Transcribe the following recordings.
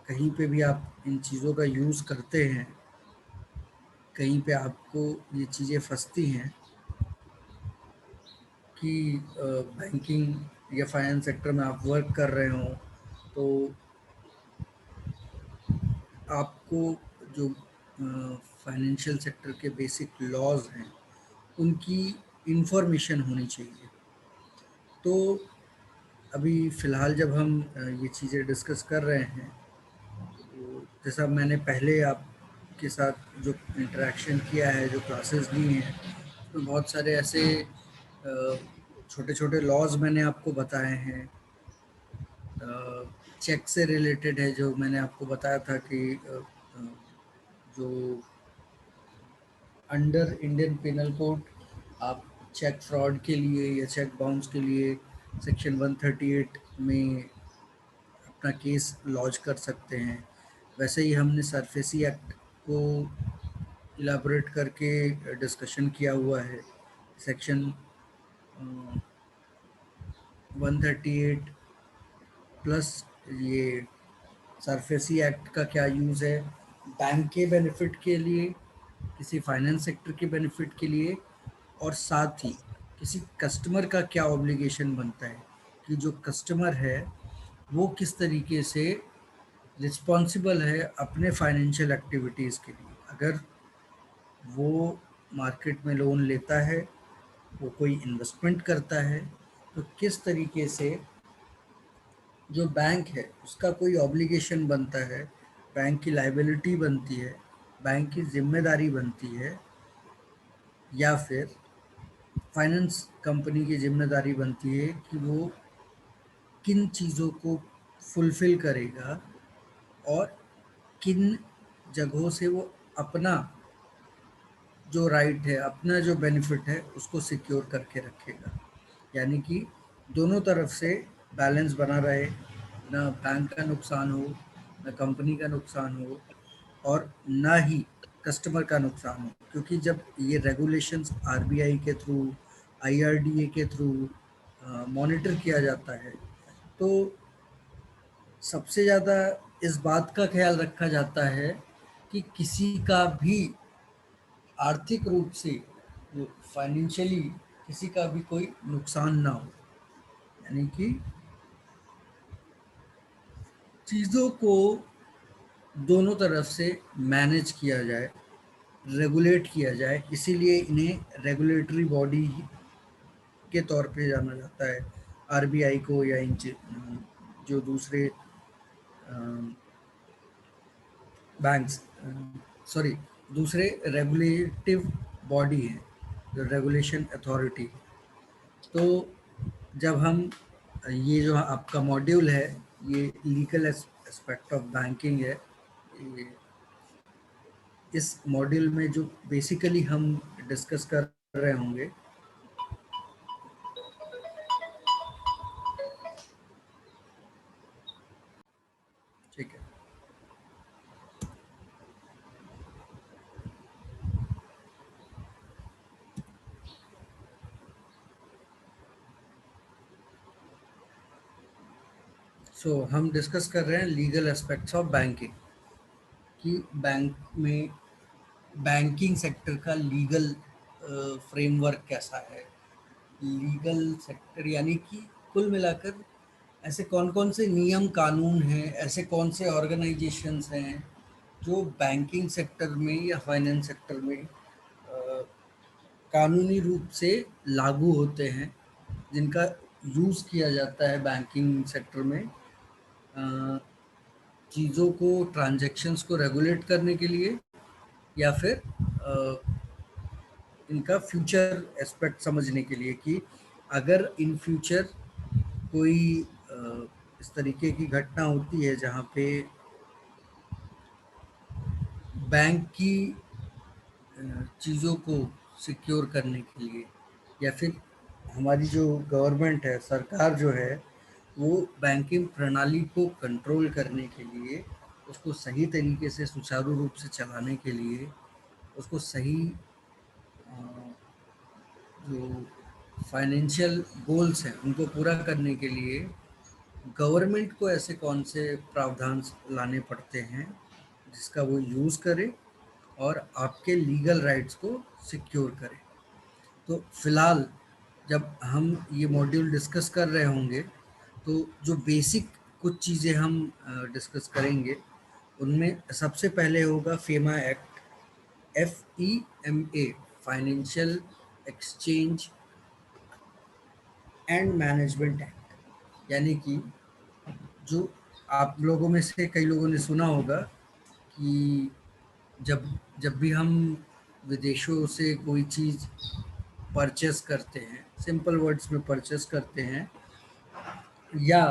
कहीं पे भी आप इन चीज़ों का यूज़ करते हैं, कहीं पे आपको ये चीज़ें फंसती हैं कि बैंकिंग या फाइनेंस सेक्टर में आप वर्क कर रहे हो, तो आपको जो फाइनेंशियल सेक्टर के बेसिक लॉज हैं उनकी इंफॉर्मेशन होनी चाहिए। तो अभी फ़िलहाल जब हम ये चीज़ें डिस्कस कर रहे हैं, तो जैसा मैंने पहले आपके साथ जो इंटरेक्शन किया है, जो क्लासेस ली हैं, उसमें बहुत सारे ऐसे छोटे छोटे लॉज मैंने आपको बताए हैं। चेक से रिलेटेड है, जो मैंने आपको बताया था कि जो अंडर इंडियन पिनल कोड आप चेक फ्रॉड के लिए या चेक बाउंस के लिए सेक्शन 138 में अपना केस लॉन्च कर सकते हैं। वैसे ही हमने सरफेसी एक्ट को इलाबोरेट करके डिस्कशन किया हुआ है। सेक्शन 138 प्लस ये सरफेसी एक्ट का क्या यूज़ है बैंक के बेनिफिट के लिए, किसी फाइनेंस सेक्टर के बेनिफिट के लिए, और साथ ही किसी कस्टमर का क्या ऑब्लिगेशन बनता है कि जो कस्टमर है वो किस तरीके से रिस्पॉन्सिबल है अपने फाइनेंशियल एक्टिविटीज़ के लिए। अगर वो मार्केट में लोन लेता है, वो कोई इन्वेस्टमेंट करता है, तो किस तरीके से जो बैंक है उसका कोई ऑब्लिगेशन बनता है, बैंक की लाइबिलिटी बनती है, बैंक की जिम्मेदारी बनती है, या फिर फाइनेंस कंपनी की जिम्मेदारी बनती है कि वो किन चीज़ों को फुलफ़िल करेगा और किन जगहों से वो अपना जो राइट है, अपना जो बेनिफिट है, उसको सिक्योर करके रखेगा। यानी कि दोनों तरफ से बैलेंस बना रहे, ना बैंक का नुकसान हो, ना कंपनी का नुकसान हो, और ना ही कस्टमर का नुकसान हो। क्योंकि जब ये रेगुलेशंस आरबीआई के थ्रू, आईआरडीए के थ्रू मॉनिटर किया जाता है, तो सबसे ज़्यादा इस बात का ख्याल रखा जाता है कि किसी का भी आर्थिक रूप से, फाइनेंशियली किसी का भी कोई नुकसान ना हो। यानी कि चीज़ों को दोनों तरफ से मैनेज किया जाए, रेगुलेट किया जाए। इसीलिए इन्हें रेगुलेटरी बॉडी के तौर पे जाना जाता है, आरबीआई को, या इन जो दूसरे बैंक्स, सॉरी, दूसरे रेगुलेटिव बॉडी हैं, जो रेगुलेशन अथॉरिटी। तो जब हम ये जो आपका मॉड्यूल है, ये लीगल एस्पेक्ट ऑफ बैंकिंग है, ये इस मॉड्यूल में जो बेसिकली हम डिस्कस कर रहे होंगे, ठीक है। हम डिस्कस कर रहे हैं लीगल एस्पेक्ट्स ऑफ बैंकिंग, कि बैंक में बैंकिंग सेक्टर का लीगल फ्रेमवर्क कैसा है। लीगल सेक्टर यानी कि कुल मिलाकर ऐसे कौन कौन से नियम कानून हैं, ऐसे कौन से ऑर्गेनाइजेशंस हैं जो बैंकिंग सेक्टर में या फाइनेंस सेक्टर में कानूनी रूप से लागू होते हैं, जिनका यूज़ किया जाता है बैंकिंग सेक्टर में चीज़ों को, ट्रांजैक्शंस को रेगुलेट करने के लिए, या फिर इनका फ्यूचर एस्पेक्ट समझने के लिए कि अगर इन फ्यूचर कोई इस तरीके की घटना होती है जहाँ पे बैंक की चीज़ों को सिक्योर करने के लिए, या फिर हमारी जो गवर्नमेंट है, सरकार जो है, वो बैंकिंग प्रणाली को कंट्रोल करने के लिए, उसको सही तरीके से सुचारू रूप से चलाने के लिए, उसको सही जो फाइनेंशियल गोल्स हैं उनको पूरा करने के लिए गवर्नमेंट को ऐसे कौन से प्रावधान लाने पड़ते हैं जिसका वो यूज़ करे और आपके लीगल राइट्स को सिक्योर करे। तो फिलहाल जब हम ये मॉड्यूल डिस्कस कर रहे होंगे तो जो बेसिक कुछ चीज़ें हम डिस्कस करेंगे उनमें सबसे पहले होगा FEMA act, FEMA, financial exchange and management act. यानी कि जो आप लोगों में से कई लोगों ने सुना होगा कि जब जब भी हम विदेशों से कोई चीज़ परचेस करते हैं, सिंपल वर्ड्स में परचेस करते हैं, या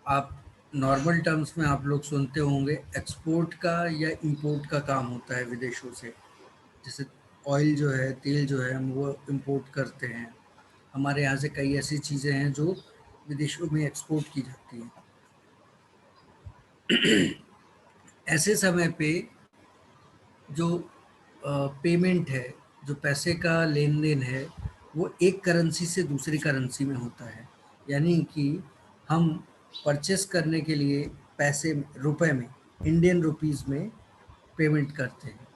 आप नॉर्मल टर्म्स में आप लोग सुनते होंगे एक्सपोर्ट का या इंपोर्ट का काम होता है विदेशों से। जैसे ऑयल जो है, तेल जो है, हम वो इंपोर्ट करते हैं। हमारे यहाँ से कई ऐसी चीज़ें हैं जो विदेशों में एक्सपोर्ट की जाती हैं। ऐसे समय पे जो पेमेंट है, जो पैसे का लेन देन है, वो एक करेंसी से दूसरी करेंसी में होता है। यानी कि हम परचेस करने के लिए पैसे रुपए में, इंडियन रुपीस में पेमेंट करते हैं।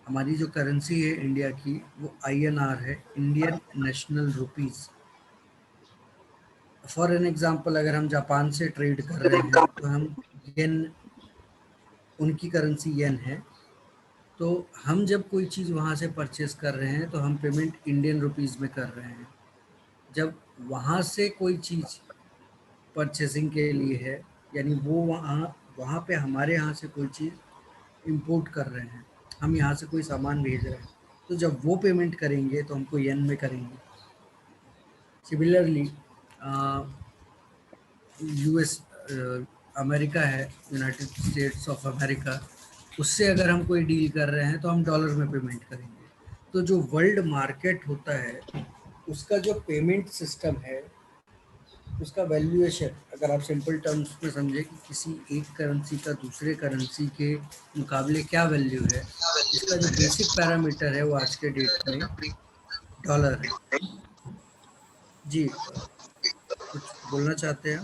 हमारी जो करेंसी है इंडिया की वो INR है, Indian national rupees. For an example, अगर हम जापान से ट्रेड कर रहे हैं तो हम येन, उनकी करेंसी येन है, तो हम जब कोई चीज़ वहाँ से परचेस कर रहे हैं तो हम पेमेंट इंडियन रुपीस में कर रहे हैं। जब वहाँ से कोई चीज़ परचेसिंग के लिए है, यानी वो वहाँ वहाँ पे हमारे यहाँ से कोई चीज़ इंपोर्ट कर रहे हैं, हम यहाँ से कोई सामान भेज रहे हैं, तो जब वो पेमेंट करेंगे तो हमको येन में करेंगे। सिमिलरली US, अमेरिका है, यूनाइटेड स्टेट्स ऑफ अमेरिका, उससे अगर हम कोई डील कर रहे हैं तो हम डॉलर में पेमेंट करेंगे। तो जो वर्ल्ड मार्केट होता है उसका जो पेमेंट सिस्टम है, उसका वैल्यूएशन, अगर आप सिंपल टर्म्स में समझे कि किसी एक करेंसी का दूसरे करेंसी के मुकाबले क्या वैल्यू है, इसका जो बेसिक पैरामीटर है वो आज के डेट में डॉलर है। जी, कुछ बोलना चाहते हैं?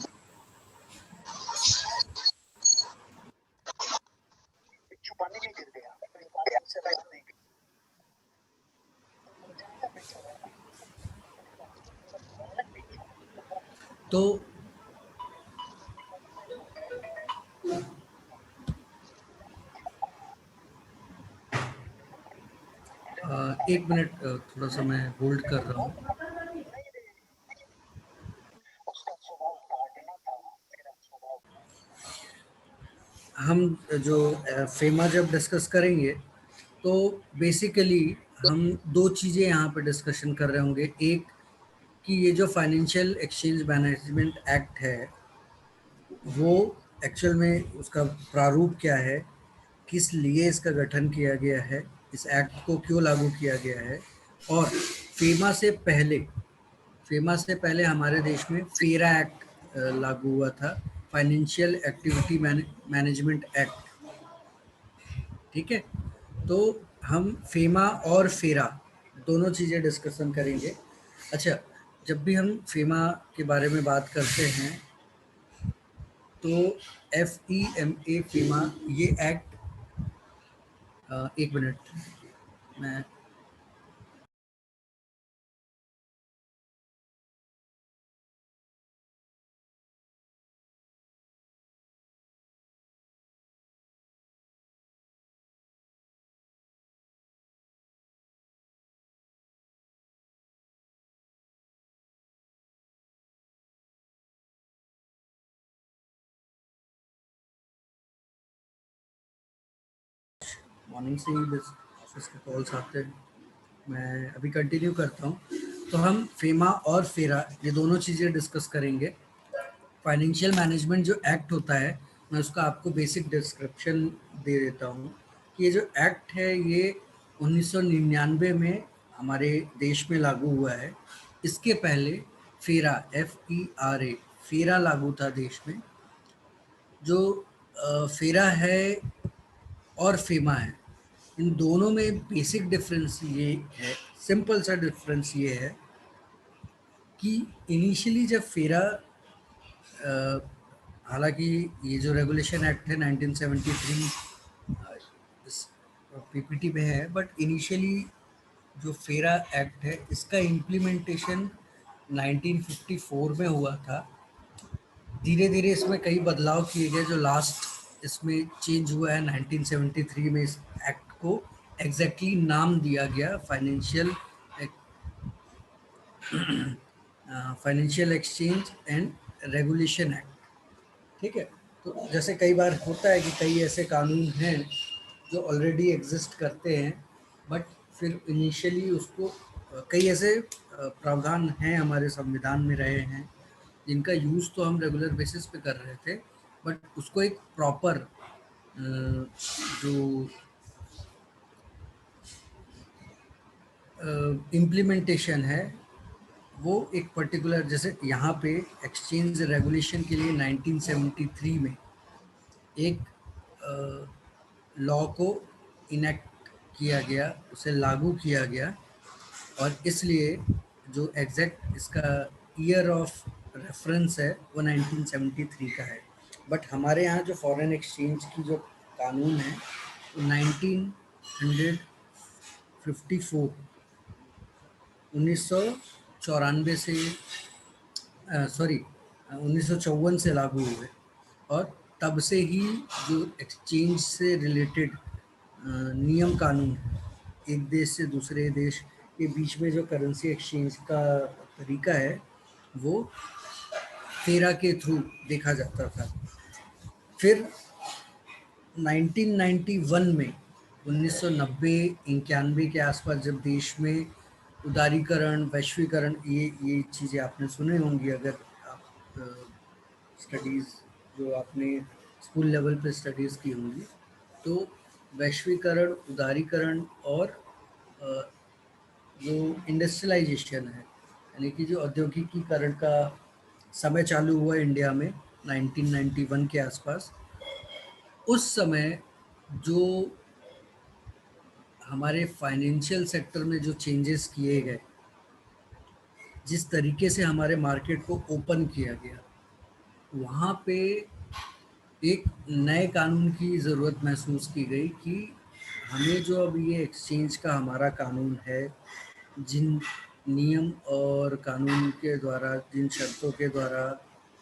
तो एक मिनट, थोड़ा सा मैं होल्ड कर रहा हूँ। हम जो फेमा जब डिस्कस करेंगे तो बेसिकली हम दो चीज़ें यहाँ पे डिस्कशन कर रहे होंगे। एक कि ये जो फाइनेंशियल एक्सचेंज मैनेजमेंट एक्ट है वो एक्चुअल में उसका प्रारूप क्या है, किस लिए इसका गठन किया गया है, इस एक्ट को क्यों लागू किया गया है, और फेमा से पहले फेमा से पहले हमारे देश में फेरा एक्ट लागू हुआ था, फाइनेंशियल एक्टिविटी मैनेजमेंट एक्ट। ठीक है, तो हम फेमा और फेरा दोनों चीज़ें डिस्कशन करेंगे। अच्छा, जब भी हम फेमा के बारे में बात करते हैं तो FEMA फेमा ये एक्ट, एक मिनट, मैं मॉर्निंग से ही बस ऑफिस के कॉल्स आते हैं, मैं अभी कंटिन्यू करता हूँ। तो हम फेमा और फेरा ये दोनों चीज़ें डिस्कस करेंगे। फाइनेंशियल मैनेजमेंट जो एक्ट होता है, मैं उसका आपको बेसिक डिस्क्रिप्शन दे देता हूँ कि ये जो एक्ट है ये 1999 में हमारे देश में लागू हुआ है। इसके पहले फेरा, FERA, फेरा लागू था देश में। जो फेरा है और फेमा है, इन दोनों में बेसिक डिफरेंस ये है, सिंपल सा डिफरेंस ये है कि इनिशियली जब फेरा हालांकि ये जो रेगुलेशन एक्ट है 1973 इस पीपीटी में है, बट इनिशियली जो फेरा एक्ट है इसका इम्प्लीमेंटेशन 1954 में हुआ था। धीरे धीरे इसमें कई बदलाव किए गए, जो लास्ट इसमें चेंज हुआ है 1973 में। इस एक्ट को एग्जैक्टली नाम दिया गया financial exchange and regulation act. ठीक है। तो जैसे कई बार होता है कि कई ऐसे कानून हैं जो ऑलरेडी एग्जिस्ट करते हैं, बट फिर इनिशियली उसको कई ऐसे प्रावधान हैं हमारे संविधान में रहे हैं जिनका यूज़ तो हम रेगुलर बेसिस पे कर रहे थे, बट उसको एक प्रॉपर जो इम्प्लीमेंटेशन है वो एक पर्टिकुलर, जैसे यहाँ पे एक्सचेंज रेगुलेशन के लिए 1973 में एक लॉ को इनेक्ट किया गया, उसे लागू किया गया, और इसलिए जो एग्जैक्ट इसका ईयर ऑफ रेफरेंस है वो 1973 का है। बट हमारे यहाँ जो फॉरेन एक्सचेंज की जो कानून है वो 1954 1994 से, सॉरी 1954 से लागू हुए, और तब से ही जो एक्सचेंज से रिलेटेड नियम कानून है, एक देश से दूसरे देश के बीच में जो करेंसी एक्सचेंज का तरीका है वो फेरा के थ्रू देखा जाता था। फिर 1991 में 1990-91 के आसपास जब देश में उदारीकरण, वैश्वीकरण, ये चीज़ें आपने सुने होंगी अगर आप स्टडीज़ जो आपने स्कूल लेवल पे स्टडीज़ की होंगी, तो वैश्वीकरण, उदारीकरण और जो इंडस्ट्रियलाइजेशन है, यानी कि जो औद्योगिकीकरण का समय चालू हुआ इंडिया में 1991 के आसपास, उस समय जो हमारे फाइनेंशियल सेक्टर में जो चेंजेस किए गए, जिस तरीके से हमारे मार्केट को ओपन किया गया, वहाँ पे एक नए कानून की ज़रूरत महसूस की गई कि हमें जो अब ये एक्सचेंज का हमारा कानून है, जिन नियम और कानून के द्वारा, जिन शर्तों के द्वारा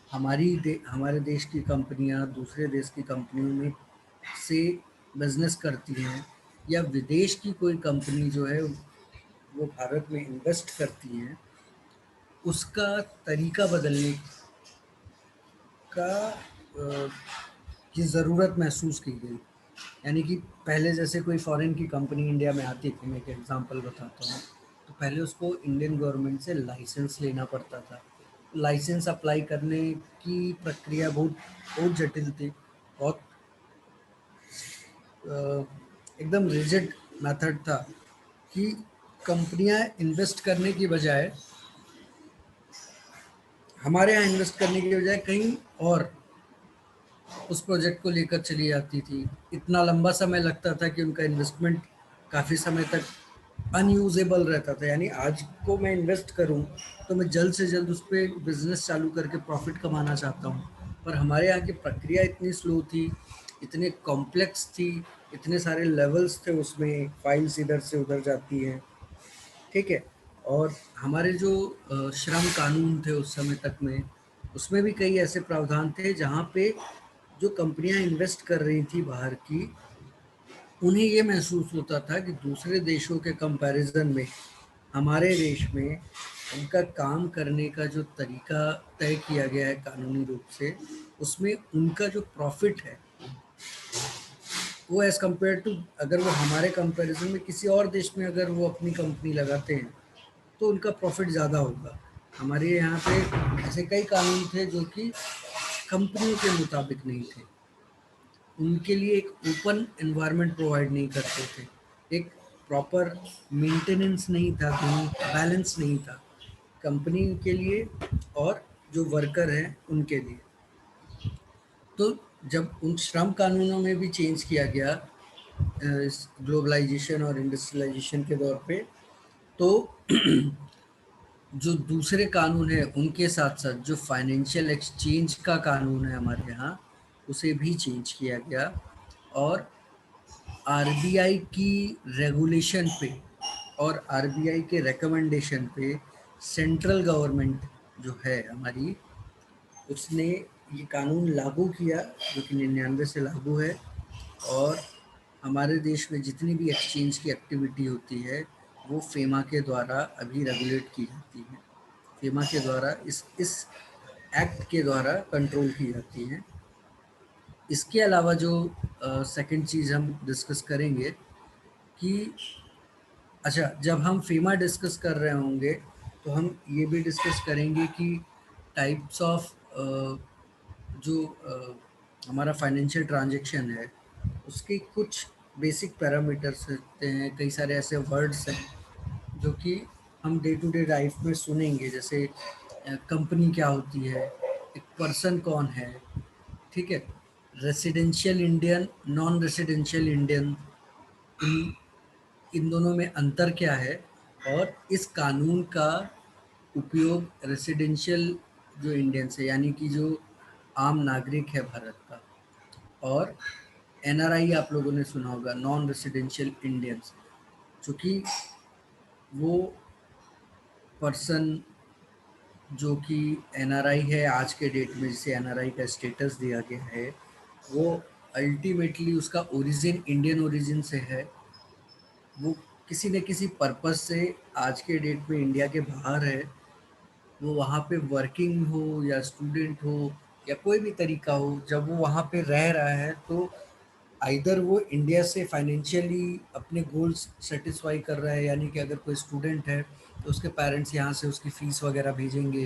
हमारे देश की कंपनियां दूसरे देश की कंपनियों में से बिजनेस करती हैं, या विदेश की कोई कंपनी जो है वो भारत में इन्वेस्ट करती हैं, उसका तरीका बदलने का की ज़रूरत महसूस की गई। यानी कि पहले जैसे कोई फॉरेन की कंपनी इंडिया में आती थी, मैं एक एग्जांपल बताता हूँ, तो पहले उसको इंडियन गवर्नमेंट से लाइसेंस लेना पड़ता था। लाइसेंस अप्लाई करने की प्रक्रिया बहुत बहुत जटिल थी, बहुत एकदम रिजिड मेथड था कि कंपनियां इन्वेस्ट करने की बजाय, हमारे यहाँ इन्वेस्ट करने की बजाय कहीं और उस प्रोजेक्ट को लेकर चली जाती थी। इतना लंबा समय लगता था कि उनका इन्वेस्टमेंट काफ़ी समय तक अनयूजेबल रहता था। यानी आज को मैं इन्वेस्ट करूं तो मैं जल्द से जल्द उस पर बिजनेस चालू करके प्रॉफिट कमाना चाहता हूं, पर हमारे यहाँ की प्रक्रिया इतनी स्लो थी, इतने कॉम्प्लेक्स थी, इतने सारे लेवल्स थे उसमें, फाइल्स इधर से उधर जाती हैं। ठीक है। और हमारे जो श्रम कानून थे उस समय तक में, उसमें भी कई ऐसे प्रावधान थे जहाँ पे जो कंपनियां इन्वेस्ट कर रही थी बाहर की, उन्हें ये महसूस होता था कि दूसरे देशों के कंपैरिजन में हमारे देश में उनका काम करने का जो तरीका तय किया गया है कानूनी रूप से, उसमें उनका जो प्रॉफिट है वो एज़ कम्पेयर टू, अगर वो हमारे कंपैरिजन में किसी और देश में अगर वो अपनी कंपनी लगाते हैं तो उनका प्रॉफिट ज़्यादा होगा। हमारे यहाँ पे ऐसे कई कानून थे जो कि कंपनियों के मुताबिक नहीं थे, उनके लिए एक ओपन एनवायरनमेंट प्रोवाइड नहीं करते थे, एक प्रॉपर मेंटेनेंस नहीं था, दोनों बैलेंस नहीं था, कंपनी के लिए और जो वर्कर हैं उनके लिए। तो जब उन श्रम कानूनों में भी चेंज किया गया इस ग्लोबलाइजेशन और इंडस्ट्रियलाइजेशन के दौर पे, तो जो दूसरे कानून है उनके साथ साथ जो फाइनेंशियल एक्सचेंज का कानून है हमारे यहाँ, उसे भी चेंज किया गया। और आरबीआई की रेगुलेशन पे और आरबीआई के रिकमेंडेशन पे सेंट्रल गवर्नमेंट जो है हमारी, उसने ये कानून लागू किया, जो कि 99 से लागू है। और हमारे देश में जितनी भी एक्सचेंज की एक्टिविटी होती है वो फेमा के द्वारा अभी रेगुलेट की जाती है। फेमा के द्वारा इस एक्ट के द्वारा कंट्रोल की जाती हैं। इसके अलावा जो सेकंड चीज़ हम डिस्कस करेंगे कि अच्छा, जब हम फीमा डिस्कस कर रहे होंगे तो हम ये भी डिस्कस करेंगे कि टाइप्स ऑफ जो हमारा फाइनेंशियल ट्रांजैक्शन है उसके कुछ बेसिक पैरामीटर्स होते हैं, कई सारे ऐसे वर्ड्स हैं जो कि हम डे टू डे लाइफ में सुनेंगे, जैसे कंपनी क्या होती है, एक पर्सन कौन है, ठीक है, residential Indian, non residential Indian, इन इन दोनों में अंतर क्या है, और इस कानून का उपयोग रेसिडेंशियल जो इंडियंस है यानी कि जो आम नागरिक है भारत का, और एनआरआई आप लोगों ने सुना होगा, नॉन रेसिडेंशियल इंडियंस, चूँकि वो पर्सन जो कि एनआरआई है आज के डेट में, जिसे एनआरआई का स्टेटस दिया गया है, वो अल्टीमेटली उसका ओरिजिन इंडियन ओरिजिन से है। वो किसी न किसी पर्पस से आज के डेट में इंडिया के बाहर है, वो वहाँ पे वर्किंग हो या स्टूडेंट हो या कोई भी तरीका हो, जब वो वहाँ पे रह रहा है तो आइदर वो इंडिया से फाइनेंशियली अपने गोल्स सेटिस्फाई कर रहा है, यानी कि अगर कोई स्टूडेंट है तो उसके पेरेंट्स यहाँ से उसकी फ़ीस वगैरह भेजेंगे,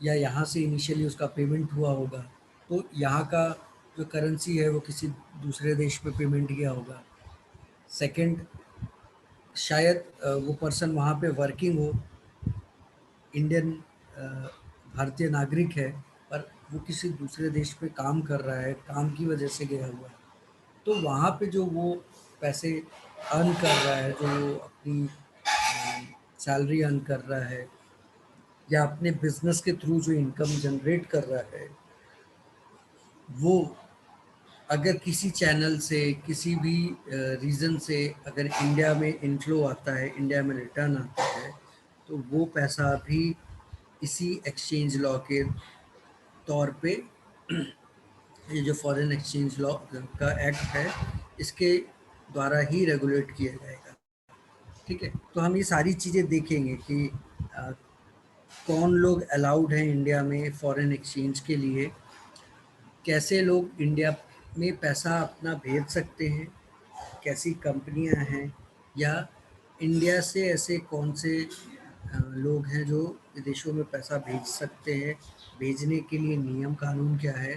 या यहाँ से इनिशियली उसका पेमेंट हुआ होगा तो यहाँ का जो करेंसी है वो किसी दूसरे देश में पेमेंट किया होगा। सेकंड, शायद वो पर्सन वहाँ पे वर्किंग हो, इंडियन भारतीय नागरिक है, पर वो किसी दूसरे देश में काम कर रहा है, काम की वजह से गया हुआ है, तो वहाँ पे जो वो पैसे अर्न कर रहा है, जो वो अपनी सैलरी अर्न कर रहा है या अपने बिजनेस के थ्रू जो इनकम जनरेट कर रहा है, वो अगर किसी चैनल से किसी भी रीज़न से अगर इंडिया में इनफ्लो आता है, इंडिया में रिटर्न आता है, तो वो पैसा भी इसी एक्सचेंज लॉ के तौर पे, ये जो फॉरेन एक्सचेंज लॉ का एक्ट है, इसके द्वारा ही रेगुलेट किया जाएगा। ठीक है, तो हम ये सारी चीज़ें देखेंगे कि अ, कौन लोग अलाउड हैं इंडिया में फॉरेन एक्सचेंज के लिए, कैसे लोग इंडिया में पैसा अपना भेज सकते हैं, कैसी कंपनियां हैं, या इंडिया से ऐसे कौन से लोग हैं जो विदेशों में पैसा भेज सकते हैं, भेजने के लिए नियम कानून क्या है,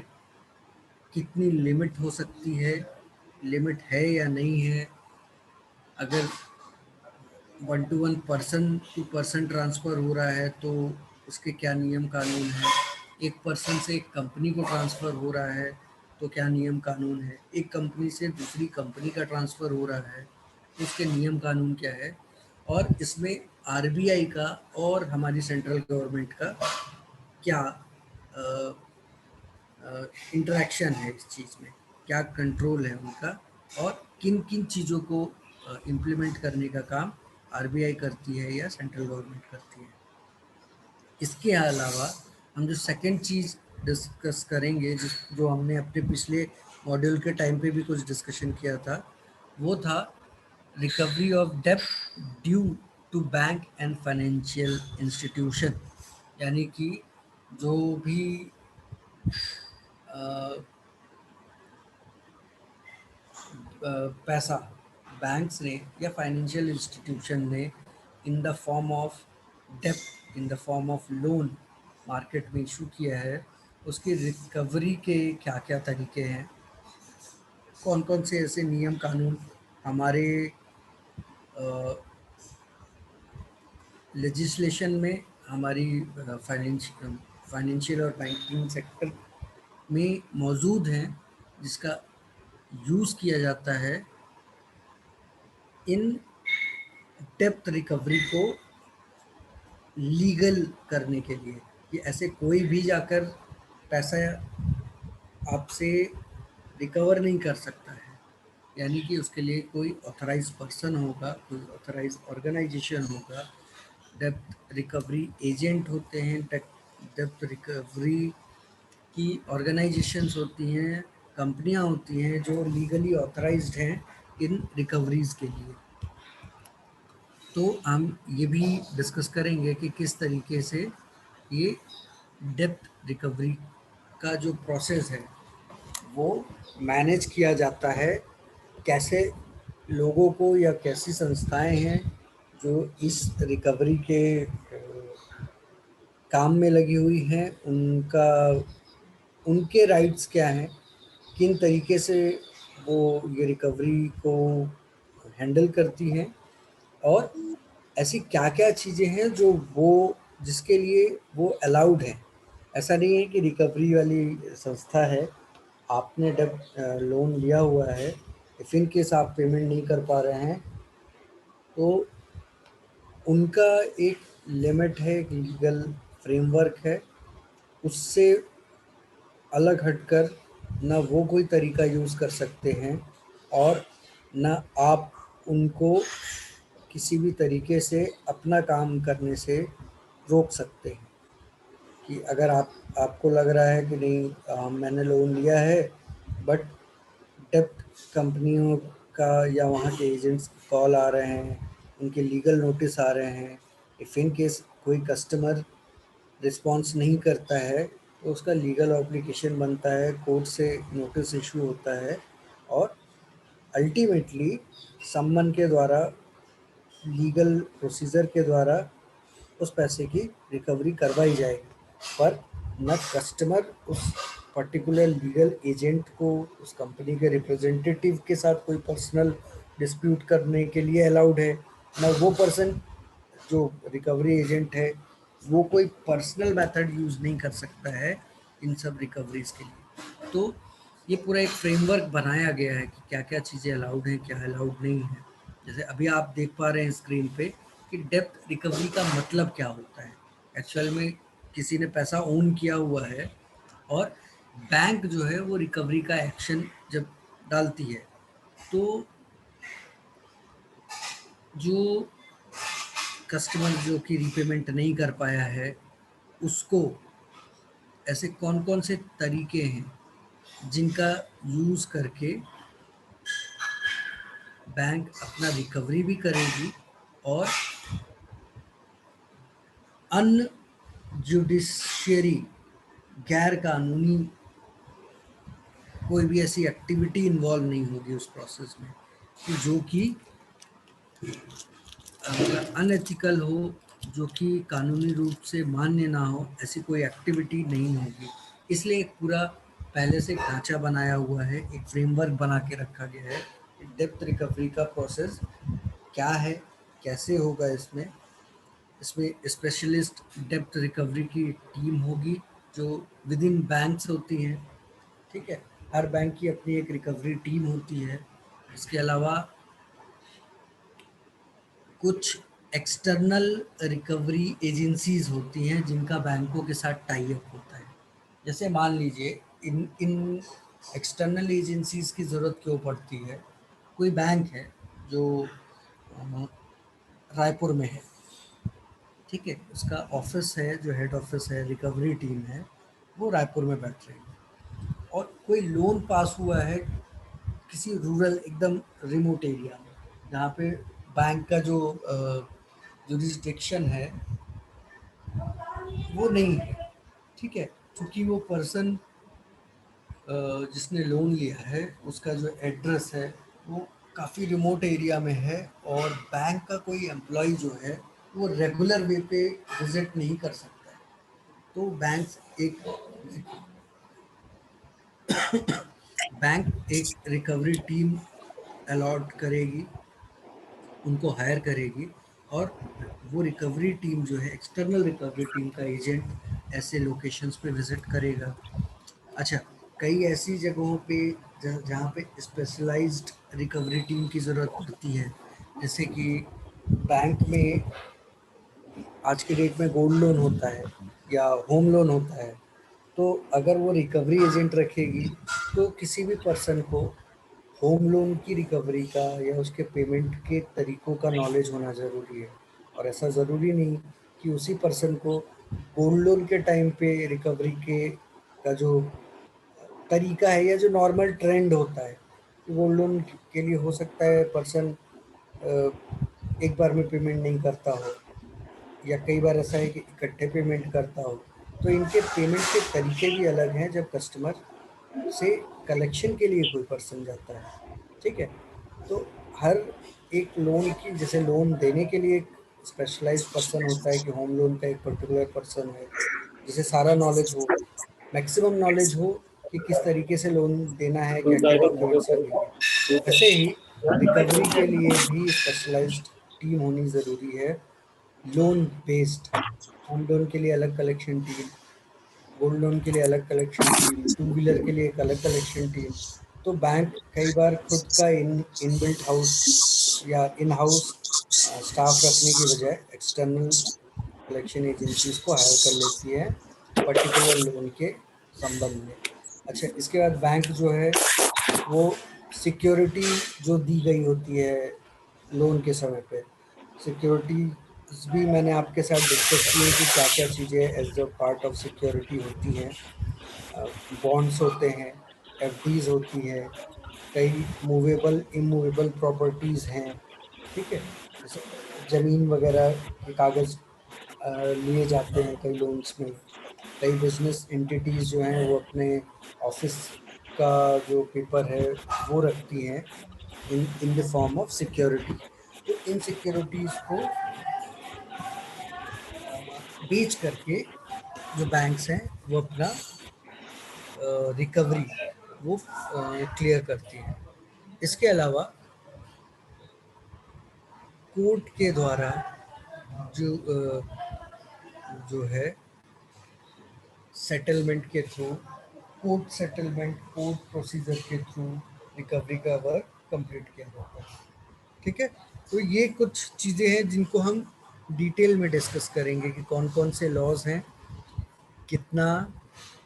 कितनी लिमिट हो सकती है, लिमिट है या नहीं है, अगर one to one, person to person transfer हो रहा है तो उसके क्या नियम कानून हैं, एक पर्सन से एक कंपनी को ट्रांसफ़र हो रहा है तो क्या नियम कानून है, एक कंपनी से दूसरी कंपनी का ट्रांसफ़र हो रहा है तो उसके नियम कानून क्या है, और इसमें आरबीआई का और हमारी सेंट्रल गवर्नमेंट का क्या इंटरेक्शन है इस चीज़ में, क्या कंट्रोल है उनका, और किन किन चीज़ों को इम्प्लीमेंट करने का काम आरबीआई करती है या सेंट्रल गवर्नमेंट करती है। इसके अलावा हम जो सेकंड चीज़ डिस्कस करेंगे, जिस जो हमने अपने पिछले मॉड्यूल के टाइम पे भी कुछ डिस्कशन किया था, वो था रिकवरी ऑफ डेब्ट due to bank and financial institution, यानी कि जो भी अ, पैसा बैंक्स ने या फाइनेंशियल इंस्टीट्यूशन ने इन द फॉर्म ऑफ डेब्ट, in the form of loan market में इशू किया है, उसकी रिकवरी के क्या क्या तरीके हैं, कौन कौन से ऐसे नियम कानून हमारे लेजिस्लेशन में, हमारी फाइनेंशियल और बैंकिंग सेक्टर में मौजूद हैं, जिसका यूज़ किया जाता है इन डेप्थ रिकवरी को लीगल करने के लिए, कि ऐसे कोई भी जाकर पैसा आपसे रिकवर नहीं कर सकता है। यानी कि उसके लिए कोई ऑथराइज पर्सन होगा, कोई ऑथराइज ऑर्गेनाइजेशन होगा, डेब्ट रिकवरी एजेंट होते हैं, डेब्ट रिकवरी की ऑर्गेनाइजेशंस होती हैं, कंपनियां होती हैं जो लीगली ऑथराइज्ड हैं इन रिकवरीज के लिए। तो हम ये भी डिस्कस करेंगे कि किस तरीके से ये डेब्ट रिकवरी का जो प्रोसेस है वो मैनेज किया जाता है, कैसे लोगों को या कैसी संस्थाएं हैं जो इस रिकवरी के काम में लगी हुई हैं, उनका उनके राइट्स क्या हैं, किन तरीके से वो ये रिकवरी को हैंडल करती हैं, और ऐसी क्या-क्या चीज़ें हैं जो वो जिसके लिए वो अलाउड हैं। ऐसा नहीं है कि रिकवरी वाली संस्था है, आपने जब लोन लिया हुआ है, इफ़ इन केस आप पेमेंट नहीं कर पा रहे हैं, तो उनका एक लिमिट है, एक लीगल फ्रेमवर्क है, उससे अलग हटकर ना वो कोई तरीका यूज़ कर सकते हैं और ना आप उनको किसी भी तरीके से अपना काम करने से रोक सकते हैं। कि अगर आपको लग रहा है कि नहीं, मैंने लोन लिया है, बट डेब्ट कंपनियों का या वहाँ के एजेंट्स कॉल आ रहे हैं, उनके लीगल नोटिस आ रहे हैं, इफ़ इन केस कोई कस्टमर रिस्पॉन्स नहीं करता है तो उसका लीगल ऑब्लिगेशन बनता है, कोर्ट से नोटिस इशू होता है, और अल्टीमेटली समन के द्वारा, लीगल प्रोसीजर के द्वारा उस पैसे की रिकवरी करवाई जाएगी। पर न कस्टमर उस पर्टिकुलर लीगल एजेंट को, उस कंपनी के रिप्रेजेंटेटिव के साथ कोई पर्सनल डिस्प्यूट करने के लिए अलाउड है, न वो पर्सन जो रिकवरी एजेंट है वो कोई पर्सनल मेथड यूज़ नहीं कर सकता है इन सब रिकवरीज के लिए। तो ये पूरा एक फ्रेमवर्क बनाया गया है कि क्या क्या चीज़ें अलाउड हैं, क्या अलाउड नहीं है। जैसे अभी आप देख पा रहे हैं स्क्रीन पे कि डेब्ट रिकवरी का मतलब क्या होता है। एक्चुअल में किसी ने पैसा ओन किया हुआ है और बैंक जो है वो रिकवरी का एक्शन जब डालती है, तो जो कस्टमर जो कि रीपेमेंट नहीं कर पाया है, उसको ऐसे कौन-कौन से तरीके हैं जिनका यूज़ करके बैंक अपना रिकवरी भी करेगी और अनजुडिशियरी, गैर कानूनी कोई भी ऐसी एक्टिविटी इन्वॉल्व नहीं होगी उस प्रोसेस में कि जो कि अनएथिकल हो, जो कि कानूनी रूप से मान्य ना हो, ऐसी कोई एक्टिविटी नहीं होगी। इसलिए एक पूरा पहले से ढांचा बनाया हुआ है, एक फ्रेमवर्क बना के रखा गया है। डेप्थ रिकवरी का प्रोसेस क्या है, कैसे होगा इसमें। इसमें स्पेशलिस्ट डेप्थ रिकवरी की टीम होगी जो विद इन बैंक्स होती हैं, ठीक है। हर बैंक की अपनी एक रिकवरी टीम होती है। इसके अलावा कुछ एक्सटर्नल रिकवरी एजेंसीज होती हैं जिनका बैंकों के साथ टाई अप होता है। जैसे मान लीजिए इन इन एक्सटर्नल एजेंसीज की ज़रूरत क्यों पड़ती है। कोई बैंक है जो रायपुर में है, ठीक है, उसका ऑफिस है, जो हेड ऑफिस है, रिकवरी टीम है, वो रायपुर में बैठ रही है, और कोई लोन पास हुआ है किसी रूरल एकदम रिमोट एरिया में जहाँ पे बैंक का जो जुरिस्डिक्शन है वो नहीं है, ठीक है। क्योंकि वो पर्सन जिसने लोन लिया है उसका जो एड्रेस है वो काफ़ी रिमोट एरिया में है, और बैंक का कोई एम्प्लॉय जो है वो रेगुलर वे पे विजिट नहीं कर सकता है। तो बैंक एक रिकवरी टीम अलॉट करेगी, उनको हायर करेगी, और वो रिकवरी टीम जो है एक्सटर्नल रिकवरी टीम का एजेंट ऐसे लोकेशंस पे विज़िट करेगा। अच्छा, कई ऐसी जगहों पे जहाँ पे स्पेशलाइज्ड रिकवरी टीम की ज़रूरत पड़ती है, जैसे कि बैंक में आज की डेट में गोल्ड लोन होता है या होम लोन होता है, तो अगर वो रिकवरी एजेंट रखेगी तो किसी भी पर्सन को होम लोन की रिकवरी का या उसके पेमेंट के तरीकों का नॉलेज होना ज़रूरी है। और ऐसा ज़रूरी नहीं कि उसी पर्सन को गोल्ड लोन के टाइम पे रिकवरी के का जो तरीका है या जो नॉर्मल ट्रेंड होता है, गोल्ड लोन के लिए हो सकता है पर्सन एक बार में पेमेंट नहीं करता हो, या कई बार ऐसा है कि इकट्ठे पेमेंट करता हो। तो इनके पेमेंट के तरीके भी अलग हैं जब कस्टमर से कलेक्शन के लिए कोई पर्सन जाता है। ठीक है, तो हर एक लोन की, जैसे लोन देने के लिए एक स्पेशलाइज्ड पर्सन होता है कि होम लोन का एक पर्टिकुलर पर्सन है जिसे सारा नॉलेज हो, मैक्सिमम नॉलेज हो कि किस तरीके से लोन देना है, क्या क्या डॉक्यूमेंट्स लगेंगे। वैसे ही रिकवरी के लिए भी स्पेशलाइज्ड टीम होनी ज़रूरी है, लोन बेस्ड। होम लोन के लिए अलग कलेक्शन टीम, गोल्ड लोन के लिए अलग कलेक्शन टीम, टू व्हीलर के लिए एक अलग कलेक्शन टीम। तो बैंक कई बार खुद का इनबिल्ट हाउस या इन हाउस स्टाफ रखने की बजाय एक्सटर्नल कलेक्शन एजेंसीज को हायर कर लेती है पर्टिकुलर लोन के संबंध में। अच्छा, इसके बाद बैंक जो है वो सिक्योरिटी जो दी गई होती है लोन के समय पे, सिक्योरिटी भी मैंने आपके साथ डिस्कस की है कि क्या क्या चीज़ें as a part of security होती हैं। बॉन्ड्स होते हैं, एफडीज होती है, कई मूवेबल इमूवेबल प्रॉपर्टीज़ हैं। ठीक है, जैसे ज़मीन वगैरह के कागज़ लिए जाते हैं कई लोन्स में। कई बिजनेस एंटिटीज़ जो हैं वो अपने ऑफिस का जो पेपर है वो रखती हैं in the form of security. तो इन सिक्योरिटीज़ को बेच करके जो बैंक्स हैं वो अपना रिकवरी वो क्लियर करती हैं। इसके अलावा कोर्ट के द्वारा जो जो है सेटलमेंट के through, court settlement, court procedure के थ्रू रिकवरी का वर्क कंप्लीट किया जाता है। ठीक है, तो ये कुछ चीज़ें हैं जिनको हम डिटेल में डिस्कस करेंगे कि कौन कौन से लॉज हैं, कितना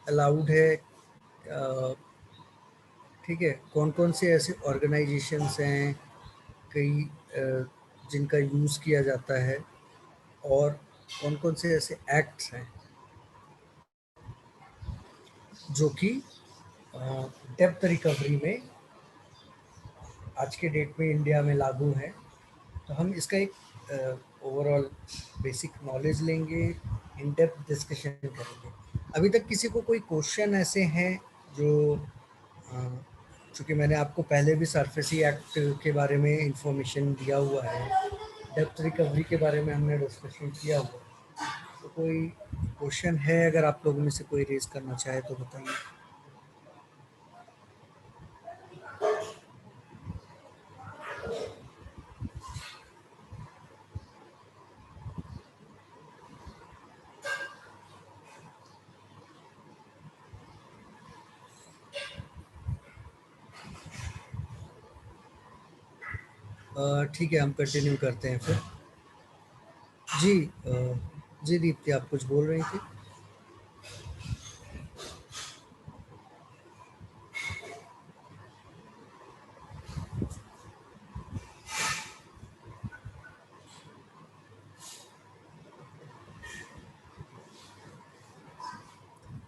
अलाउड है, ठीक है, कौन कौन से ऐसे ऑर्गेनाइजेशंस हैं कई जिनका यूज़ किया जाता है, और कौन कौन से ऐसे एक्ट्स हैं जो कि डेप्थ रिकवरी में आज के डेट में इंडिया में लागू है। तो हम इसका एक ओवरऑल बेसिक नॉलेज लेंगे, इन डेप्थ डिस्कशन करेंगे। अभी तक किसी को कोई क्वेश्चन ऐसे हैं जो चूँकि मैंने आपको पहले भी सरफेसी एक्ट के बारे में इंफॉर्मेशन दिया हुआ है, डेप्थ रिकवरी के बारे में हमने डिस्कशन किया हुआ है, तो कोई क्वेश्चन है अगर आप लोगों में से कोई रेज करना चाहे तो बताइए। ठीक है, हम कंटिन्यू करते हैं फिर। जी जी दीप्ति, आप कुछ बोल रही थी।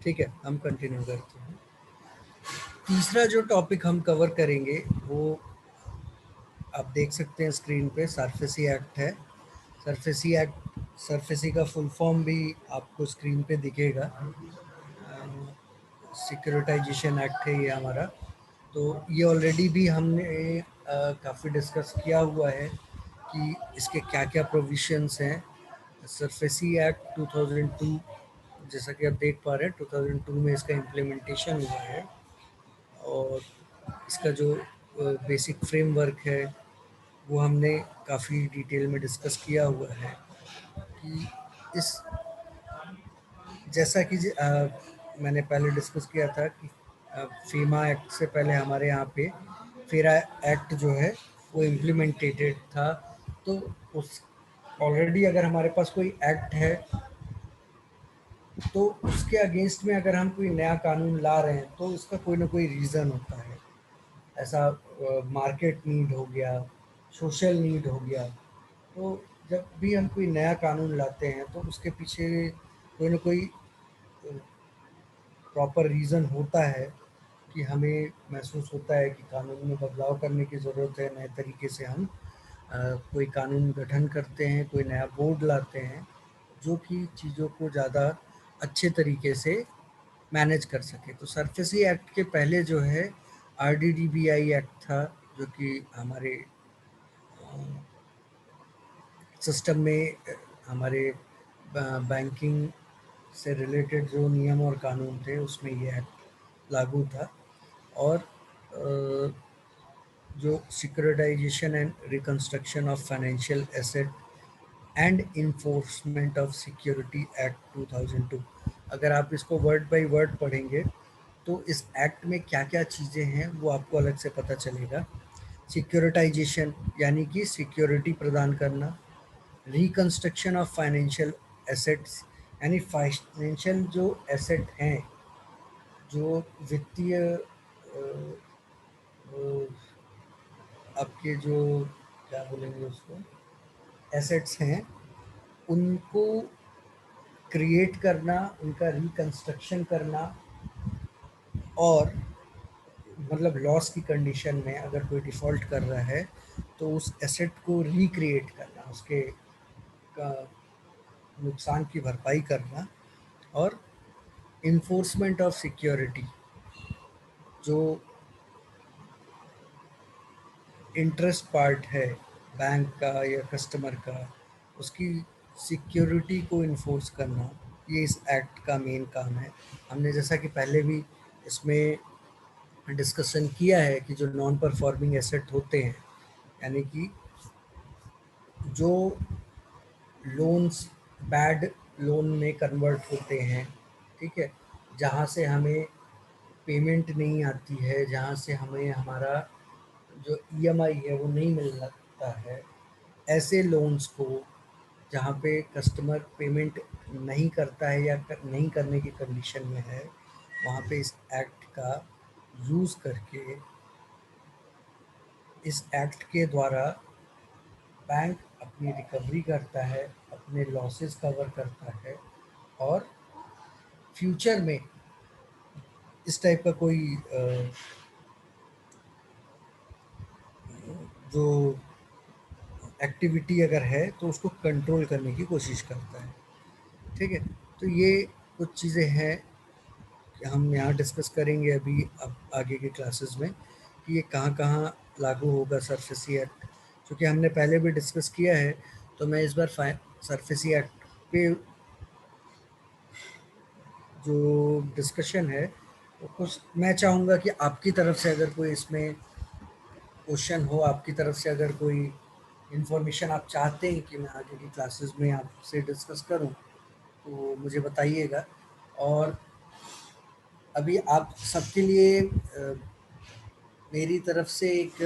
ठीक है, हम कंटिन्यू करते हैं। तीसरा जो टॉपिक हम कवर करेंगे वो आप देख सकते हैं स्क्रीन पे, सरफेसी एक्ट है। सरफेसी एक्ट, सरफेसी का फुल फॉर्म भी आपको स्क्रीन पे दिखेगा। सिक्योरिटाइजेशन एक्ट है ये हमारा। तो ये ऑलरेडी भी हमने काफ़ी डिस्कस किया हुआ है कि इसके क्या क्या प्रोविशंस हैं। सरफेसी एक्ट 2002, जैसा कि आप देख पा रहे हैं 2002 में इसका इम्प्लीमेंटेशन हुआ है। और इसका जो बेसिक फ्रेमवर्क है वो हमने काफ़ी डिटेल में डिस्कस किया हुआ है कि इस, जैसा कि मैंने पहले डिस्कस किया था कि फीमा एक्ट से पहले हमारे यहाँ पे फेरा एक्ट जो है वो इम्प्लीमेंटेड था। तो उस ऑलरेडी अगर हमारे पास कोई एक्ट है तो उसके अगेंस्ट में अगर हम कोई नया कानून ला रहे हैं तो उसका कोई ना कोई रीज़न होता है। ऐसा मार्केट नीड हो गया, सोशल नीड हो गया। तो जब भी हम कोई नया कानून लाते हैं तो उसके पीछे कोई ना कोई प्रॉपर रीज़न होता है कि हमें महसूस होता है कि कानून में बदलाव करने की ज़रूरत है। नए तरीके से हम कोई कानून गठन करते हैं, कोई नया बोर्ड लाते हैं जो कि चीज़ों को ज़्यादा अच्छे तरीके से मैनेज कर सके। तो सरफेसी एक्ट के पहले जो है आरडीडीबीआई एक्ट था, जो कि हमारे सिस्टम में हमारे बैंकिंग से रिलेटेड जो नियम और कानून थे उसमें ये एक्ट लागू था। और जो securitisation and reconstruction of financial asset and enforcement of security act 2002, अगर आप इसको वर्ड बाय वर्ड पढ़ेंगे तो इस एक्ट में क्या क्या चीज़ें हैं वो आपको अलग से पता चलेगा। सिक्योरिटाइजेशन यानी कि सिक्योरिटी प्रदान करना, रिकंस्ट्रक्शन ऑफ फाइनेंशियल एसेट्स यानी फाइनेंशियल जो एसेट हैं, जो वित्तीय आपके जो क्या बोलेंगे उसको एसेट्स हैं, उनको क्रिएट करना, उनका रिकंस्ट्रक्शन करना, और मतलब लॉस की कंडीशन में अगर कोई डिफ़ॉल्ट कर रहा है तो उस एसेट को रिक्रिएट करना, उसके का नुकसान की भरपाई करना। और इन्फोर्समेंट ऑफ सिक्योरिटी, जो इंटरेस्ट पार्ट है बैंक का या कस्टमर का, उसकी सिक्योरिटी को इन्फोर्स करना, ये इस एक्ट का मेन काम है। हमने जैसा कि पहले भी इसमें डिस्कशन किया है कि जो नॉन परफॉर्मिंग एसेट होते हैं, यानी कि जो लोन्स बैड लोन में कन्वर्ट होते हैं, ठीक है, जहाँ से हमें पेमेंट नहीं आती है, जहाँ से हमें हमारा जो ईएमआई है वो नहीं मिलता है, ऐसे लोन्स को जहाँ पे कस्टमर पेमेंट नहीं करता है या नहीं करने की कंडीशन में है, वहाँ पे इस एक्ट का यूज़ करके, इस एक्ट के द्वारा बैंक अपनी रिकवरी करता है, अपने लॉसेस कवर करता है। और फ्यूचर में इस टाइप का कोई जो एक्टिविटी अगर है तो उसको कंट्रोल करने की कोशिश करता है। ठीक है, तो ये कुछ चीज़ें हैं कि हम यहाँ डिस्कस करेंगे अभी अब आगे के क्लासेस में कि ये कहाँ कहाँ लागू होगा सरफेसी एक्ट। क्योंकि हमने पहले भी डिस्कस किया है तो मैं इस बार सरफेसी एक्ट पे जो डिस्कशन है वो कुछ मैं चाहूँगा कि आपकी तरफ से अगर कोई इसमें क्वेश्चन हो, आपकी तरफ से अगर कोई इन्फॉर्मेशन आप चाहते हैं कि मैं आगे की क्लासेस में आपसे डिस्कस करूं तो मुझे बताइएगा। और अभी आप सबके लिए मेरी तरफ से एक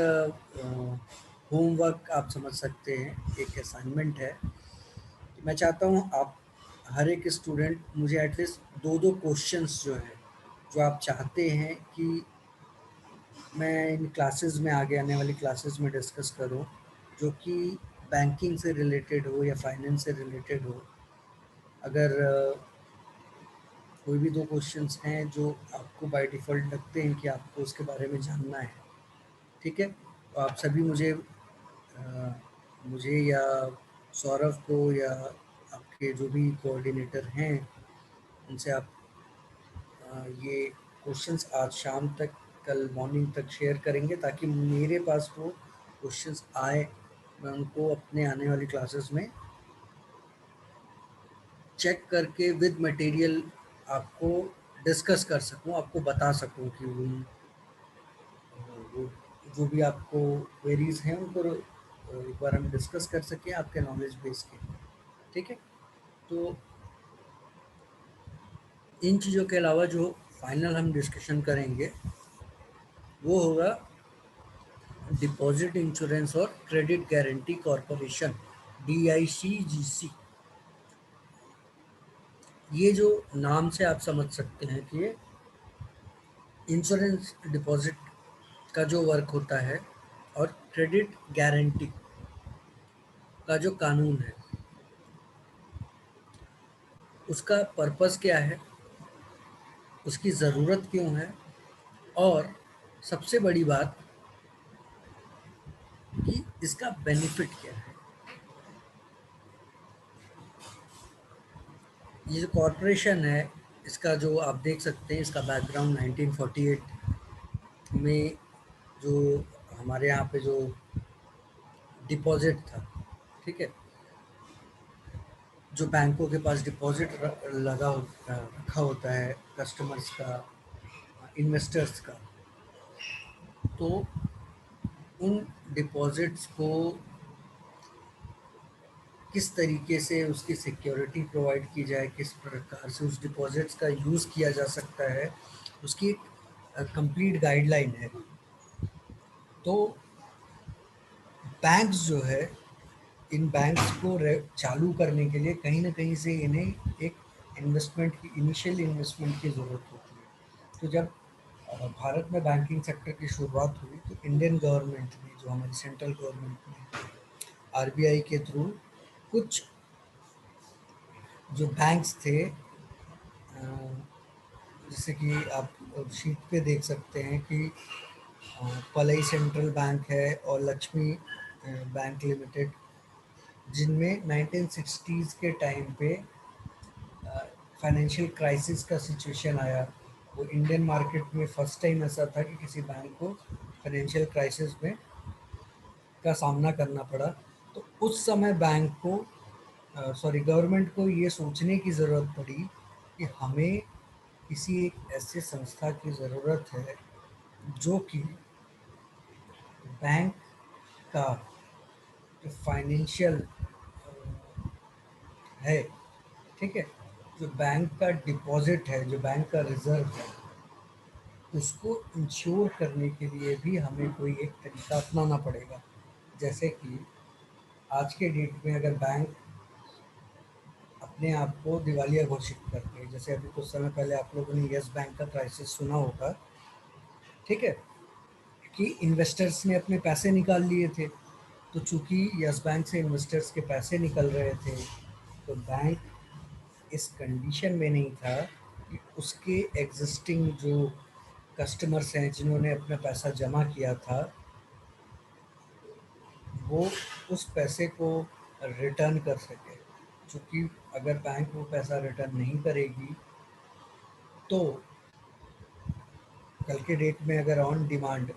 होमवर्क आप समझ सकते हैं, एक असाइनमेंट है कि मैं चाहता हूं आप हर एक स्टूडेंट मुझे एटलीस्ट दो दो क्वेश्चंस जो हैं, जो आप चाहते हैं कि मैं इन क्लासेस में आगे आने वाली क्लासेस में डिस्कस करूं, जो कि बैंकिंग से रिलेटेड हो या फाइनेंस से रिलेटेड हो। अगर कोई भी दो क्वेश्चंस हैं जो आपको बाय डिफ़ॉल्ट लगते हैं कि आपको उसके बारे में जानना है, ठीक है, तो आप सभी मुझे या सौरभ को या आपके जो भी कोऑर्डिनेटर हैं उनसे आप ये क्वेश्चंस आज शाम तक, कल मॉर्निंग तक शेयर करेंगे ताकि मेरे पास वो क्वेश्चंस आए, मैं उनको अपने आने वाली क्लासेस में चेक करके विद मटेरियल आपको डिस्कस कर सकूं, आपको बता सकूं कि वो जो भी आपको क्वेरीज हैं उनको एक बार हम डिस्कस कर सकें आपके नॉलेज बेस के। ठीक है, तो इन चीज़ों के अलावा जो फाइनल हम डिस्कशन करेंगे वो होगा डिपॉजिट इंश्योरेंस और क्रेडिट गारंटी कॉरपोरेशन, DICGC, ये जो नाम से आप समझ सकते हैं कि ये इंश्योरेंस डिपॉजिट का जो वर्क होता है और क्रेडिट गारंटी का जो कानून है उसका पर्पस क्या है, उसकी ज़रूरत क्यों है, और सबसे बड़ी बात कि इसका बेनिफिट क्या है। ये जो कॉरपोरेशन है, इसका जो आप देख सकते हैं, इसका बैकग्राउंड 1948 में जो हमारे यहाँ पे जो डिपॉजिट था, ठीक है, जो बैंकों के पास डिपॉजिट रखा होता है कस्टमर्स का, इन्वेस्टर्स का, तो उन डिपॉजिट्स को किस तरीके से उसकी सिक्योरिटी प्रोवाइड की जाए, किस प्रकार से उस डिपॉजिट्स का यूज़ किया जा सकता है, उसकी एक कंप्लीट गाइडलाइन है। तो बैंक्स जो है, इन बैंक्स को चालू करने के लिए कहीं ना कहीं से इन्हें एक इन्वेस्टमेंट की, इनिशियल इन्वेस्टमेंट की ज़रूरत होती है। तो जब भारत में बैंकिंग सेक्टर की शुरुआत हुई तो इंडियन गवर्नमेंट ने, जो हमारी सेंट्रल गवर्नमेंट ने, RBI के थ्रू कुछ जो बैंक्स थे, जैसे कि आप शीट पे देख सकते हैं कि पलई सेंट्रल बैंक है और लक्ष्मी बैंक लिमिटेड, जिनमें 1960s के टाइम पे फाइनेंशियल क्राइसिस का सिचुएशन आया। वो इंडियन मार्केट में फर्स्ट टाइम ऐसा था कि किसी बैंक को फाइनेंशियल क्राइसिस में का सामना करना पड़ा। तो उस समय बैंक को, सॉरी, गवर्नमेंट को ये सोचने की ज़रूरत पड़ी कि हमें किसी एक ऐसे संस्था की ज़रूरत है जो कि बैंक का जो फाइनेंशियल है, ठीक है, जो बैंक का डिपॉजिट है, जो बैंक का रिजर्व है, उसको इंश्योर करने के लिए भी हमें कोई एक तरीका अपनाना पड़ेगा। जैसे कि आज के डेट में अगर बैंक अपने आप को दिवालिया घोषित करके, जैसे अभी कुछ समय पहले आप लोगों ने यस बैंक का क्राइसिस सुना होगा, ठीक है, कि इन्वेस्टर्स ने अपने पैसे निकाल लिए थे। तो चूंकि यस बैंक से इन्वेस्टर्स के पैसे निकल रहे थे, तो बैंक इस कंडीशन में नहीं था कि उसके एग्जिस्टिंग जो कस्टमर्स हैं जिन्होंने अपना पैसा जमा किया था, वो उस पैसे को रिटर्न कर सके। क्योंकि अगर बैंक वो पैसा रिटर्न नहीं करेगी तो कल के डेट में अगर ऑन डिमांड,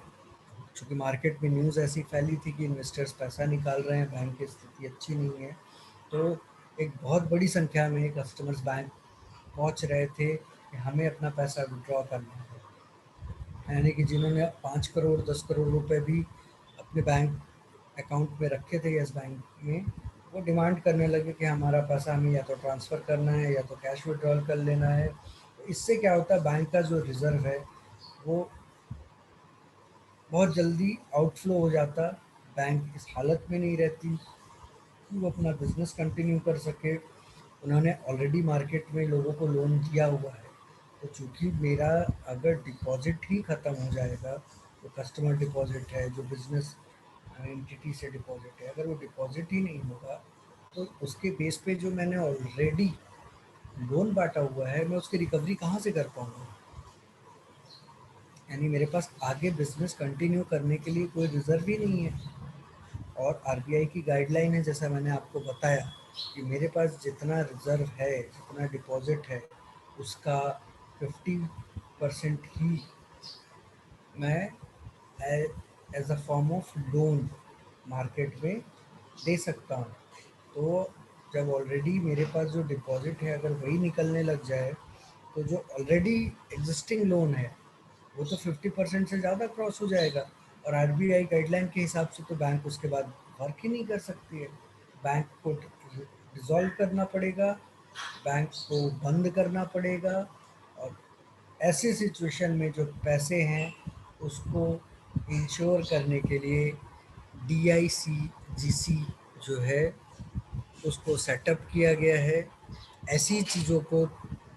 चूँकि मार्केट में न्यूज़ ऐसी फैली थी कि इन्वेस्टर्स पैसा निकाल रहे हैं, बैंक की स्थिति अच्छी नहीं है, तो एक बहुत बड़ी संख्या में कस्टमर्स बैंक पहुंच रहे थे कि हमें अपना पैसा विड्रॉ करना है। यानी कि जिन्होंने 5 करोड़ 10 करोड़ रुपए भी अपने बैंक अकाउंट में रखे थे यस बैंक में, वो डिमांड करने लगे कि हमारा पैसा हमें या तो ट्रांसफ़र करना है या तो कैश विड्रॉल कर लेना है। तो इससे क्या होता है, बैंक का जो रिज़र्व है वो बहुत जल्दी आउटफ्लो हो जाता। बैंक इस हालत में नहीं रहती कि वो अपना बिजनेस कंटिन्यू कर सके। उन्होंने ऑलरेडी मार्केट में लोगों को लोन दिया हुआ है। तो चूंकि मेरा अगर डिपॉजिट ही ख़त्म हो जाएगा, तो कस्टमर डिपॉजिट है, जो बिजनेस एंटिटी से डिपॉजिट है, अगर वो डिपॉजिट ही नहीं होगा तो उसके बेस पे जो मैंने ऑलरेडी लोन बांटा हुआ है, मैं उसकी रिकवरी कहाँ से कर पाऊँगा। यानी मेरे पास आगे बिजनेस कंटिन्यू करने के लिए कोई रिजर्व ही नहीं है। और आरबीआई की गाइडलाइन है, जैसा मैंने आपको बताया, कि मेरे पास जितना रिजर्व है, जितना डिपॉजिट है, उसका 50% ही मैं as a form of loan market में दे सकता हूँ। तो जब ऑलरेडी मेरे पास जो डिपॉजिट है अगर वही निकलने लग जाए, तो जो ऑलरेडी एग्जिस्टिंग लोन है वो तो 50% से ज़्यादा क्रॉस हो जाएगा। और आरबीआई गाइडलाइन के हिसाब से तो बैंक उसके बाद वर्क ही नहीं कर सकती है। बैंक को डिसॉल्व करना पड़ेगा, बैंक को बंद करना पड़ेगा। और ऐसी सिचुएशन में जो पैसे हैं उसको इंश्योर करने के लिए DICGC जो है उसको सेटअप किया गया है। ऐसी चीज़ों को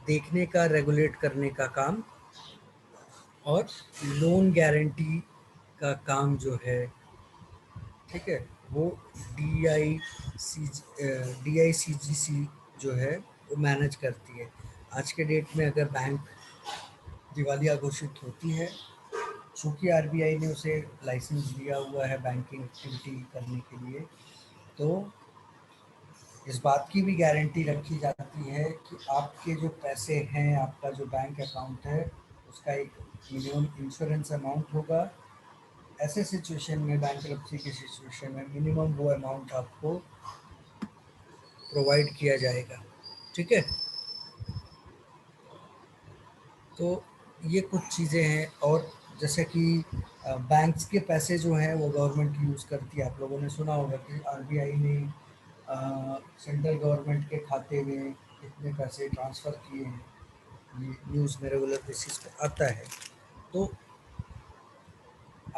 देखने का, रेगुलेट करने का काम, और लोन गारंटी का काम जो है, ठीक है, वो DICGC जो है वो मैनेज करती है। आज के डेट में अगर बैंक दिवालिया घोषित होती है, चूँकि आरबीआई ने उसे लाइसेंस दिया हुआ है बैंकिंग एक्टिविटी करने के लिए, तो इस बात की भी गारंटी रखी जाती है कि आपके जो पैसे हैं, आपका जो बैंक अकाउंट है, उसका एक मिनिमम इंश्योरेंस अमाउंट होगा। ऐसे सिचुएशन में, बैंकरप्सी की सिचुएशन में, मिनिमम वो अमाउंट आपको प्रोवाइड किया जाएगा। ठीक है, तो ये कुछ चीज़ें हैं। और जैसे कि बैंक्स के पैसे जो हैं वो गवर्नमेंट यूज़ करती है। आप लोगों ने सुना होगा कि आरबीआई ने सेंट्रल गवर्नमेंट के खाते में कितने पैसे ट्रांसफ़र किए हैं, ये न्यूज़ में रेगुलर बेसिस पे आता है। तो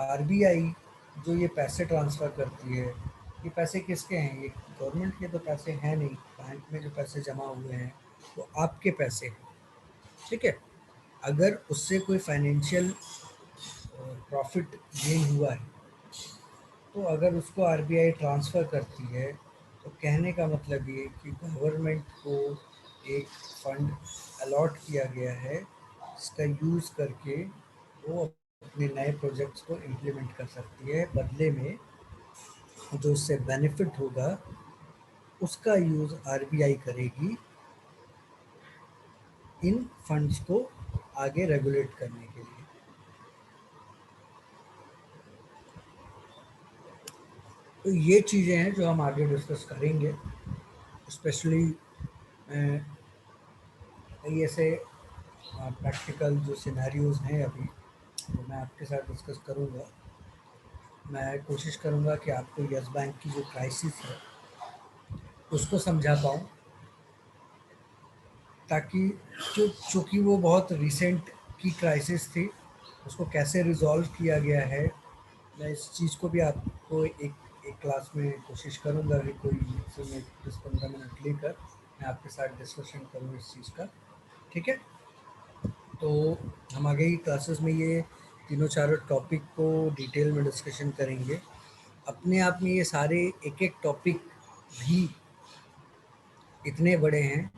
आरबीआई जो ये पैसे ट्रांसफ़र करती है, ये पैसे किसके हैं? ये गवर्नमेंट के तो पैसे हैं नहीं। बैंक में जो पैसे जमा हुए हैं वो आपके पैसे हैं। ठीक है, अगर उससे कोई फाइनेंशियल प्रॉफिट गेन हुआ है, तो अगर उसको आरबीआई ट्रांसफ़र करती है, तो कहने का मतलब ये कि गवर्नमेंट को एक फंड अलॉट किया गया है, जिसका यूज़ करके वो अपने नए प्रोजेक्ट्स को इम्प्लीमेंट कर सकती है। बदले में जो उससे बेनिफिट होगा, उसका यूज़ आरबीआई करेगी इन फंड्स को आगे रेगुलेट करने के लिए। तो ये चीज़ें हैं जो हम आगे डिस्कस करेंगे। स्पेशली कई ऐसे प्रैक्टिकल जो सिनेरियोज़ हैं अभी, वो मैं आपके साथ डिस्कस करूँगा। मैं कोशिश करूँगा कि आपको यस बैंक की जो क्राइसिस है उसको समझा पाऊँ, ताकि चूँकि वो बहुत रिसेंट की क्राइसिस थी, उसको कैसे रिज़ॉल्व किया गया है, मैं इस चीज़ को भी आपको एक एक क्लास में कोशिश करूँगा कि कोई इसमें 10-15 मिनट लेकर मैं आपके साथ डिस्कशन करूँ इस चीज़ का। ठीक है, तो हम आगे की क्लासेस में ये तीनों चारों टॉपिक को डिटेल में डिस्कशन करेंगे। अपने आप में ये सारे एक एक टॉपिक भी इतने बड़े हैं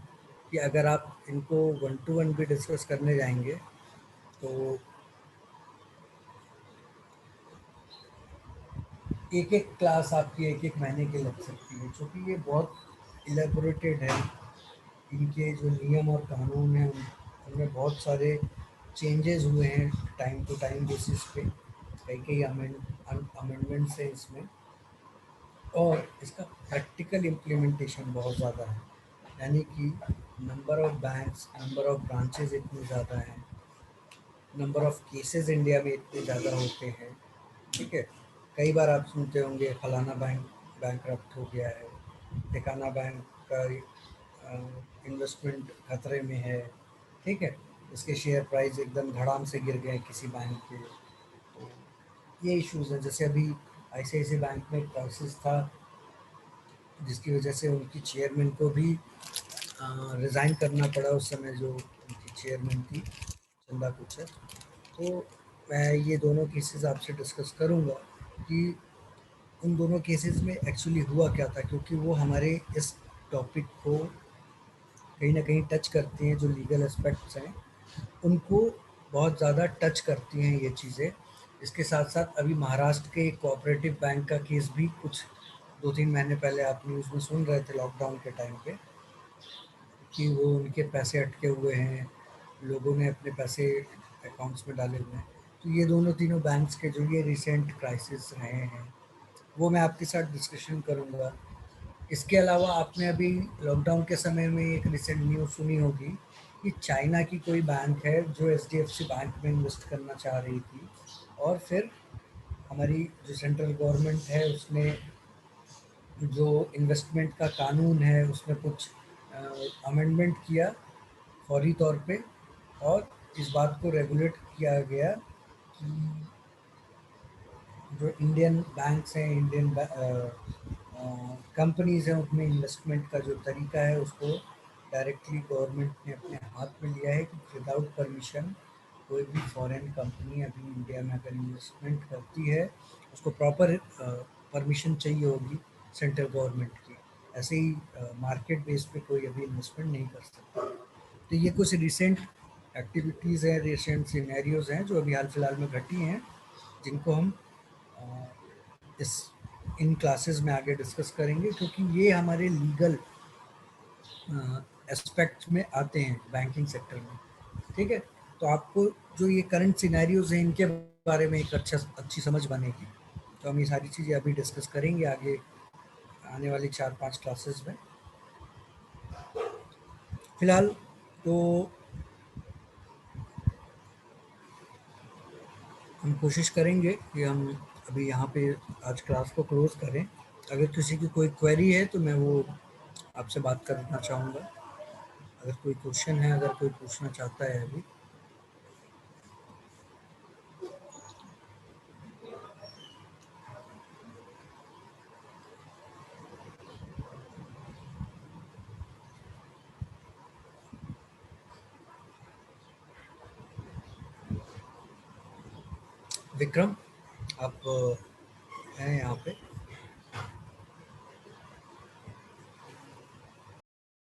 कि अगर आप इनको 1-to-1 भी डिस्कस करने जाएंगे, तो एक एक क्लास आपकी एक एक महीने की लग सकती है, क्योंकि ये बहुत इलेबोरेटेड है। इनके जो नियम और कानून हैं उनमें बहुत सारे चेंजेस हुए हैं टाइम टू टाइम बेसिस पे। कई कई अमेंडमेंट्स हैं इसमें, और इसका प्रैक्टिकल इम्प्लीमेंटेशन बहुत ज़्यादा है। यानी कि number of banks, number of branches इतने ज़्यादा हैं, नंबर ऑफ़ केसेस इंडिया में इतने ज़्यादा होते हैं। ठीक है, कई बार आप सुनते होंगे फलाना बैंक बैंकरप्ट हो गया है, ठिकाना बैंक का इन्वेस्टमेंट खतरे में है। ठीक है, इसके शेयर प्राइस एकदम धड़ाम से गिर गए किसी बैंक के। तो ये इश्यूज़ हैं। जैसे अभी आईसीआईसीआई बैंक में क्राइसिस था, जिसकी वजह से उनकी चेयरमैन को भी रिज़ाइन करना पड़ा उस समय, जो उनकी चेयरमैन थी चंदा कोचर। तो मैं ये दोनों केसेस आपसे डिस्कस करूँगा कि उन दोनों केसेस में एक्चुअली हुआ क्या था, क्योंकि वो हमारे इस टॉपिक को कहीं ना कहीं टच करती हैं। जो लीगल एस्पेक्ट्स हैं उनको बहुत ज़्यादा टच करती हैं ये चीज़ें। इसके साथ साथ अभी महाराष्ट्र के एक कोऑपरेटिव बैंक का केस भी कुछ 2-3 महीने पहले आप न्यूज़ में सुन रहे थे, लॉकडाउन के टाइम पे, कि वो उनके पैसे अटके हुए हैं, लोगों ने अपने पैसे अकाउंट्स में डाले हुए हैं। तो ये दोनों तीनों बैंक्स के जो ये रिसेंट क्राइसिस रहे हैं, वो मैं आपके साथ डिस्कशन करूँगा। इसके अलावा आपने अभी लॉकडाउन के समय में एक रिसेंट न्यूज़ सुनी होगी कि चाइना की कोई बैंक है जो एचडीएफसी बैंक में इन्वेस्ट करना चाह रही थी, और फिर हमारी जो सेंट्रल गवर्नमेंट है उसने जो इन्वेस्टमेंट का कानून है उसमें कुछ अमेंडमेंट किया फौरी तौर पे, और इस बात को रेगुलेट किया गया कि जो इंडियन बैंक्स हैं, इंडियन कंपनीज हैं उनमें इन्वेस्टमेंट का जो तरीका है उसको डायरेक्टली गवर्नमेंट ने अपने हाथ में लिया है कि विदाउट परमिशन कोई भी फॉरेन कंपनी अभी इंडिया में अगर इन्वेस्टमेंट करती है उसको प्रॉपर परमिशन चाहिए होगी सेंट्रल गवर्नमेंट की। ऐसे ही मार्केट बेस पे कोई अभी इन्वेस्टमेंट नहीं कर सकता। तो ये कुछ रिसेंट एक्टिविटीज़ हैं, रिसेंट सिनेरियोज हैं जो अभी हाल फिलहाल में घटी हैं, जिनको हम अ, इस इन क्लासेस में आगे डिस्कस करेंगे, क्योंकि ये हमारे लीगल एस्पेक्ट में आते हैं बैंकिंग सेक्टर में। ठीक है, तो आपको जो ये करंट सिनेरियोज हैं इनके बारे में एक अच्छी समझ बनेगी। तो हम ये सारी चीज़ें अभी डिस्कस करेंगे आगे आने वाली 4-5 क्लासेस में। फिलहाल तो हम कोशिश करेंगे कि हम अभी यहाँ पे आज क्लास को क्लोज करें। अगर किसी की कोई क्वेरी है तो मैं वो आपसे बात करना चाहूँगा। अगर कोई क्वेश्चन है, अगर कोई पूछना चाहता है अभी। विक्रम, आप हैं यहाँ पे?